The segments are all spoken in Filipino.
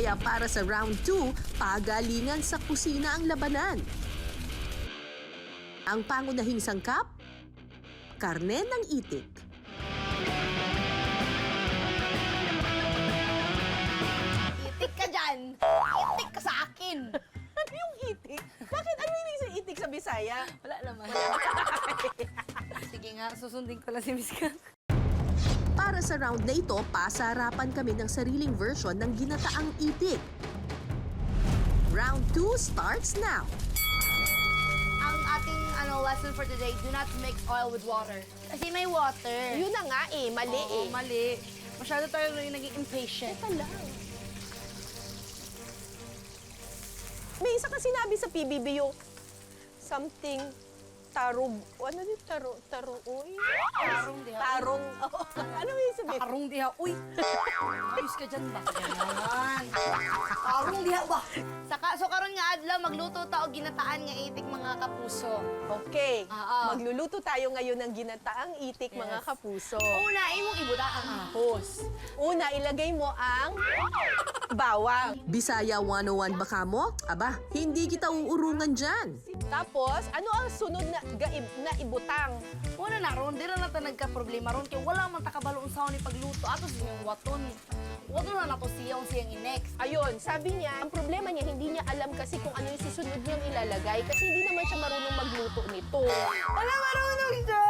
Kaya para sa round 2, pagalingan sa kusina ang labanan. Ang pangunahing sangkap, karne ng itik. Itik ka dyan! Itik ka sa akin! Ano yung itik? Bakit? Ano yung isang itik sa Bisaya? Wala naman. Sige nga, susundin ko lang si Miss Kat. Para sa round na ito, pasarapan kami ng sariling version ng ginataang itik. Round 2 starts now. Ang ating lesson for today, do not mix oil with water. Kasi may water. Yun na nga mali Oo, mali. Masyado tayo yung naging impatient. Teka lang. May isa ka sinabi sa PBB yung something tarog. Ano din taroy? Tarong diha. Tarong. Ano yung sabihin? Tarong diha. Uy! Ayos ka dyan ba? Yan. Tarong diha ba? So karon nga adlaw, magluto ta og ginataan nga itik mga kapuso. Okay. Oo. Magluluto tayo ngayon ng ginataang itik, mga Yes. kapuso. Una, imong ibuta ang ahos. Una, ilagay mo ang bawang. Bisaya 101 ba ka mo? Aba, hindi kita uurungan dyan. Tapos, ano ang sunod na ibutang? Una na ron, di na natin nagka-problema ron. Kaya wala man takabalo ang saon ni pagluto. Ato siyang waton. Waton na nato siyang i-next. Ayun, sabi niya, ang problema niya, hindi niya alam kasi kung ano yung susunod niyang ilalagay kasi hindi naman siya marunong magluto nito. Wala marunong siya!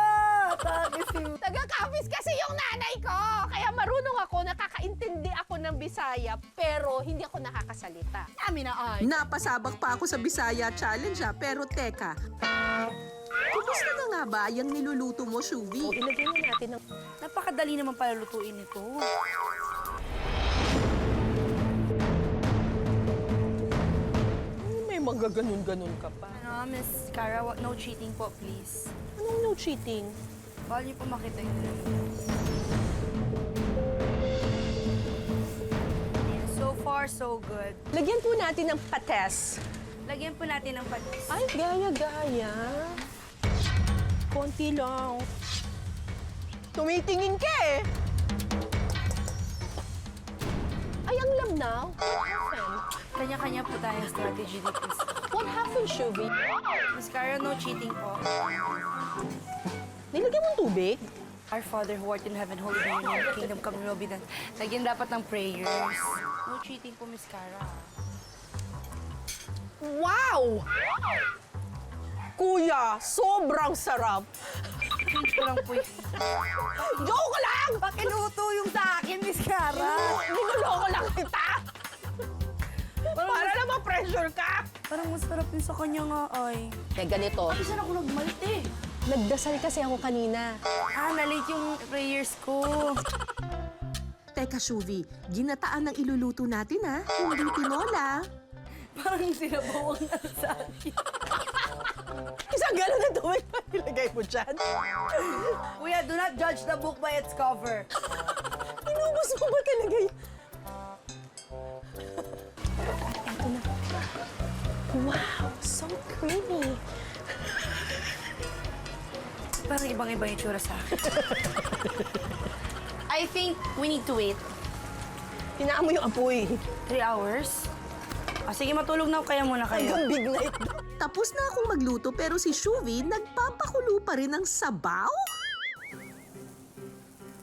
Taga-Capiz kasi yung nanay ko! Kaya marunong ako, nakakaintindi ako ng Bisaya, pero hindi ako nakakasalita. Amin na ay. Napasabak pa ako sa Bisaya Challenge pero teka. Kumusta na nga ba yung niluluto mo, Shuvi? O, ilagay na natin ng... Napakadali naman pala lutuin ito. May magaganon-ganon ka pa. Ano, Miss Cara, no cheating po, please. Anong no cheating? Bawal niyo po makita yung niluluto. Yeah, so far, so good. Lagyan po natin ng pates. Lagyan po natin ng patis. Ay, gaya-gaya. Konti lang. Tumitingin ka eh. Ay, ang lamnaw. Kanya-kanya po tayong strategy dito. What happened, Shuvi? Miss Cara, no cheating po. Nilagyan mong tubig? Our Father who art in heaven, holy be your name, kingdom come, will be done. Lagyan dapat ng prayers. No cheating po, Miss Cara. Wow! Kuya, sobrang sarap. Ito lang po yun. Joke lang! Pakiluto yung sa akin, Miss Cara. Niloloko lang kita. Para naman pressure ka. Parang masarap yun sa kanya nga ay. Eh, ganito. Ay, saan ako nagmalit eh? Nagdasal kasi ako kanina. Na-late yung prayers ko. Teka, Shuvi, ginataan ang iluluto natin ha? Hindi tinola. Parang sinabawang na sa akin. Isang galon na tubig pa nilagay mo dyan. Kuya, do not judge the book by its cover. Inubos mo ba talaga yun? Eto na. Wow, so creamy. Parang ibang-ibang yung tsura sa akin. I think we need to wait. Hinaan mo yung apoy. 3 hours? Sige, matulog na kaya muna kayo. Hanggang big night. Tapos na akong magluto pero si Shuvi nagpapakulo pa rin ng sabaw?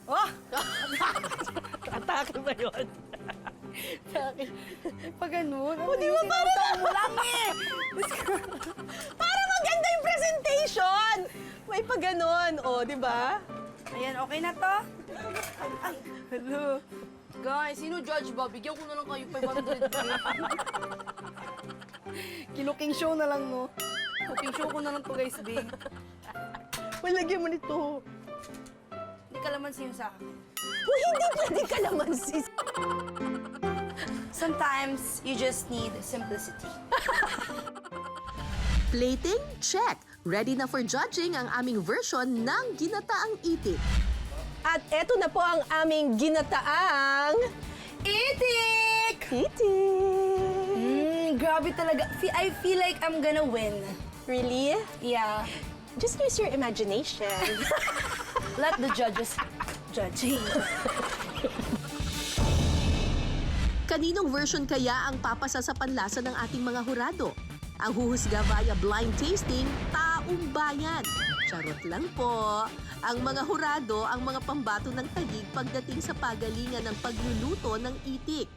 Oh! Atake ba yun? Pag ganun. O, di ba parang... mo lang eh! Para maganda yung presentation! May pa ganon, o, di ba? Ayan, okay na to? Ay, hello. Guys, sino judge ba? Bigyan ko na lang kayo 500. Kinuking show na lang, no? Cooking show ko na lang to, guys, B. Malagyan mo nito. Hindi kalamansi yung sa akin. Uy, hindi pwede kalamansi. Sometimes, you just need simplicity. Plating? Check! Ready na for judging ang aming version ng ginataang itik. At eto na po ang aming ginataang... Itik! Itik! Grabe talaga. I feel like I'm gonna win. Really? Yeah. Just use your imagination. Let the judges judge. Kaninong version kaya ang papasa sa panlasa ng ating mga hurado? Ang huhusga via blind tasting, taong bayan. Charot lang po. Ang mga hurado ang mga pambato ng tagig pagdating sa pagalingan ng pagluluto ng itik.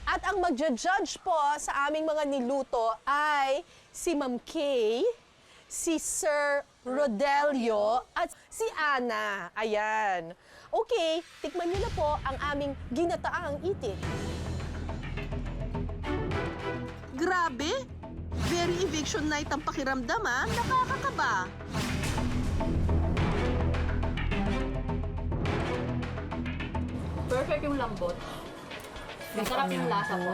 At ang magja-judge po sa aming mga niluto ay si Ma'am Kay, si Sir Rodelio, at si Ana. Ayan. Okay, tikman niyo na po ang aming ginataang itik. Grabe! Very eviction night ang pakiramdam ah. Nakakakaba. Perfect yung lambot. Masarap yung lasa po.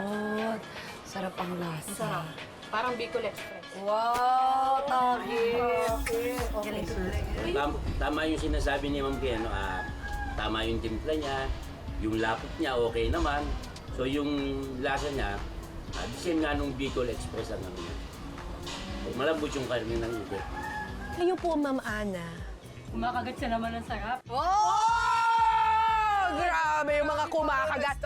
Sarap ang lasa. Masarap. Parang Bicol Express. Wow, tagig. Tama yung sinasabi ni Ma'am Kay, ano, tama yung timpla niya, yung lapot niya okay naman. So yung lasa niya, the same nga nung Bicol Express ang ano niya. Malambot yung karne ng itik. Kayo po, Ma'am Ana. Kumakagat siya naman ng sarap. Oh! Grabe yung mga kumakagat.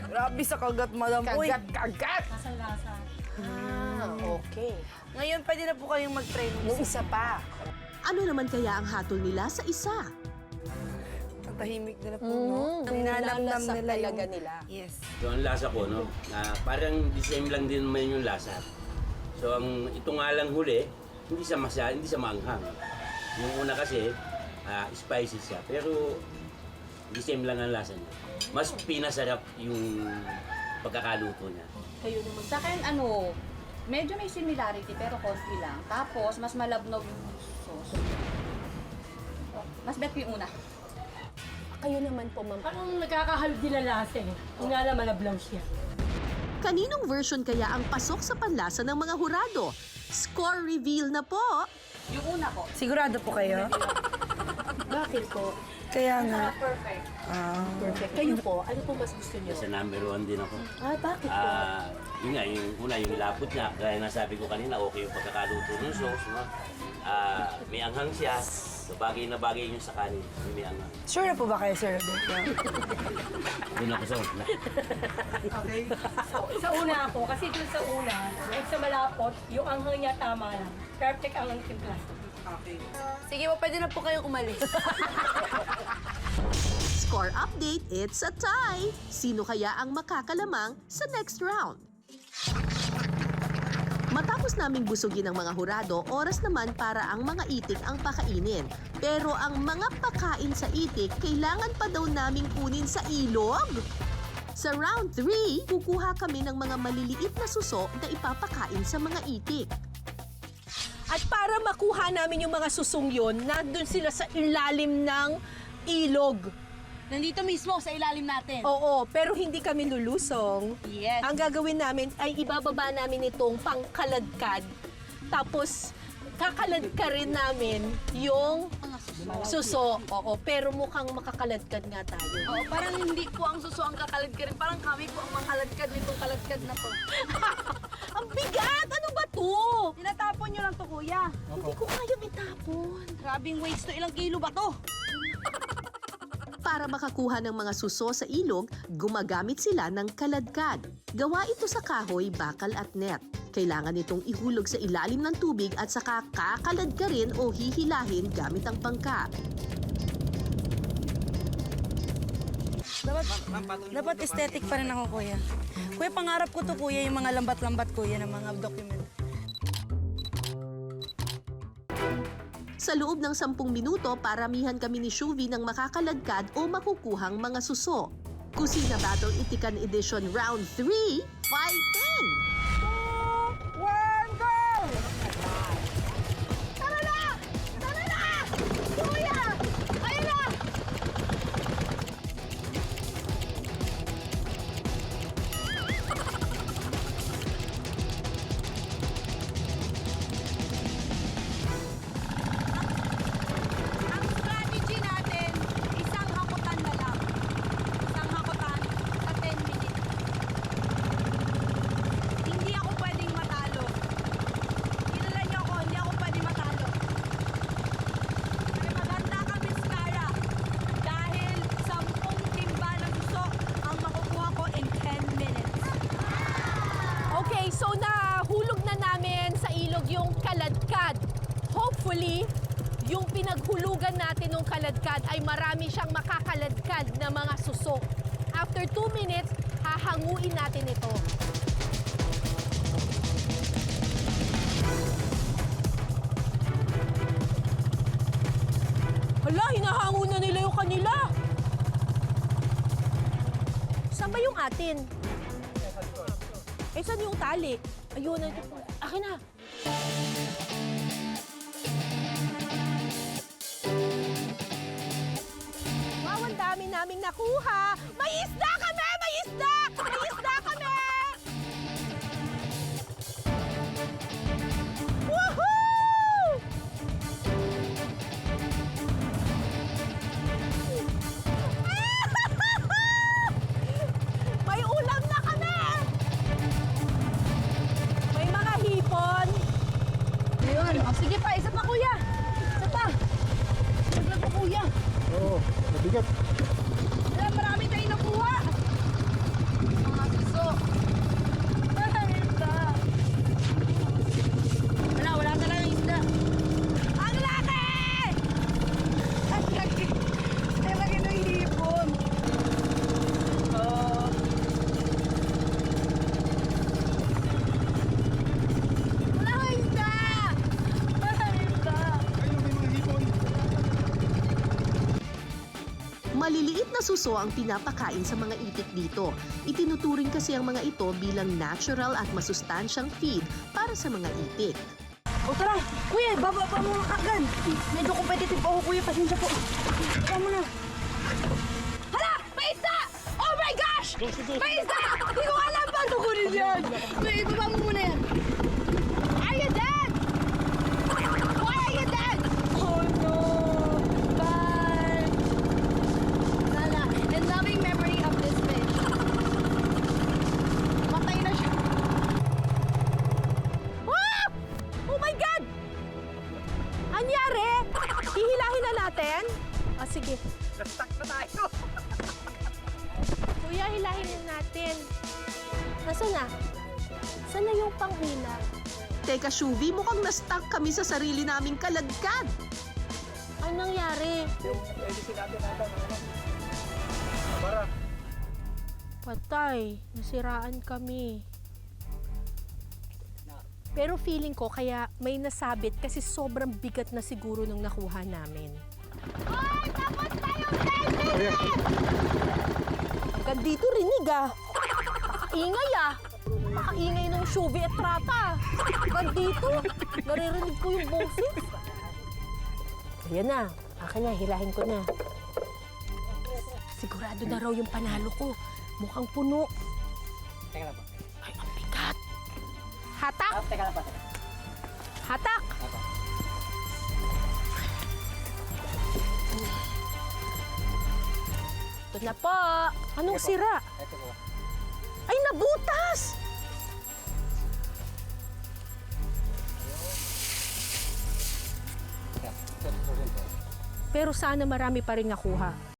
Grabe sa kagat, madam. Uy. Kagat! Lasa-lasa. Okay. Ngayon, pwede na po kayong mag-try Yung isa pa. Ano naman kaya ang hatol nila sa isa? Ang tahimik nila po, no? Ang nalamdam Nalalasap nila yung... talaga nila. Yes. So ang lasa ko, no, parang the same lang din naman yung lasa. So ito nga lang huli, hindi siya maanghang. Yung una kasi, spicy siya, pero the same lang ang lasa niya. Mas pinasarap yung pagkakaluto niya. Kayo naman. Sa akin, medyo may similarity pero konti lang. Tapos, mas malabnog yung sauce. Mas bet yung una. Kayo naman po, Ma'am. Parang nagkakahalog din ang lasa eh. Kung nga lang malablaw siya. Kaninong version kaya ang pasok sa panlasa ng mga hurado? Score reveal na po! Yung una po. Sigurado po kayo? Bakit po? Kaya nga. Perfect. Perfect. Kayo po, ano po mas gusto niyo? Sa number 1 din ako. Bakit po? Yun nga, yung una, yung lapot niya, gaya na sabi ko kanina, okay yung pagkakaluto ng sauce, no? May anghang siya, so bagay na bagay yung sa kanin, yung may anghang. Sure na po ba kayo, Sir Rodelio? Doon ako sa una. Sa una ako, kasi dun sa una, like sa malapot, yung anghang niya tama lang. Perfect ang timpla. Sige po, pwede na po kayong umalis. Score update, it's a tie! Sino kaya ang makakalamang sa next round? Matapos naming busugin ang mga hurado, oras naman para ang mga itik ang pakainin. Pero ang mga pakain sa itik, kailangan pa daw naming kunin sa ilog? Sa round 3, kukuha kami ng mga maliliit na suso na ipapakain sa mga itik. At para makuha namin yung mga susong yun, nandun sila sa ilalim ng ilog. Nandito mismo sa ilalim natin. Oo, pero hindi kami lulusong. Yes. Ang gagawin namin ay ibababa namin itong pangkaladkad. Tapos, kakaladkarin namin yung suso. Oo, pero mukhang makakaladkad nga tayo. Oo, parang hindi po ang suso ang kakaladkad. Parang kami po ang mangkaladkad nitong kaladkad na to. Ang bigat! Ano ba to? Tinatapon nyo lang to, kuya. Hindi ko kaya itapon. Grabing waste to. Ilang kilo ba to? Para makakuha ng mga suso sa ilog, gumagamit sila ng kaladkad. Gawa ito sa kahoy, bakal at net. Kailangan itong ihulog sa ilalim ng tubig at saka kakaladkarin o hihilahin gamit ang bangka. Dapat aesthetic pa rin ako, kuya. Kuya, pangarap ko to, kuya, yung mga lambat-lambat, kuya, ng mga document. Sa loob ng 10 minuto, paramihan kami ni Shuvi ng makakaladkad o makukuhang mga suso. Kusina Battle Itikan Edition Round 3, fighting! Ang strategy natin, isang hakutan na lang. Isang hakutan sa 10 minutes. pinaghulugan natin ng kaladkad ay marami siyang makakaladkad na mga suso. After 2 minutes, hahanguin natin ito. Hala, hinahango na nila yung kanila. Saan ba yung atin? Eh, saan yung tali? Ayun, akin na. Wow, ang dami naming nakuha. May isda kami! May isda! May isda kami! Woohoo! May ulam na kami! May mga hipon. Ayun. O, sige pa, isa pa kuya. Isa pa. Saglag po kuya. Oo, mabigat. Wala, marami tayong nakuha. Mga suso. Marami pa. Wala talagang isda. Ano natin? Ang laki. Ang laki ng hipon. Oh. Wala akong isda. Marami pa. Ayun, may mga hipon. Maliliit na suso ang pinapakain sa mga itik dito. Itinuturing kasi ang mga ito bilang natural at masustansyang feed para sa mga itik. O tara, kuya, baba mo agad. Medyo competitive ako, kuya. Pasensya po. Baba mo na. Hala! May isda! Oh my gosh! May isda! Hindi ko alam paano kunin yan. Kuya, ibaba mo muna yan. Are you dead? Why are you dead? Oh no! Bye! Sana, in loving memory of this fish. Matay na siya. Ah! Oh my God! Anyari? Hihilahin na natin? O, sige. Na-stuck na tayo. Kuya, hilahin na natin. Nasaan na? Saan na yung panghila? Teka, Shuvi, mukhang na-stuck kami sa sarili naming kaladkad. Anong nangyari? Yung edisin natin nata, Para. Patay. Nasiraan kami. Pero feeling ko kaya may nasabit kasi sobrang bigat na siguro nung nakuha namin. Ayan. Hanggang dito rinig ah. Makaingay ah. Makaingay ng Shuvi at Trata. Hanggang dito, naririnig ko yung boses. Ayan na. Akin na, hilahin ko na. Sigurado na raw yung panalo ko. Mukhang puno. Teka na po. Ay, ang bigat. Hatak! Teka na po. Hatak! Ito na po. Anong sira? Ito po. Ay, nabutas! Pero sana marami pa rin nakuha.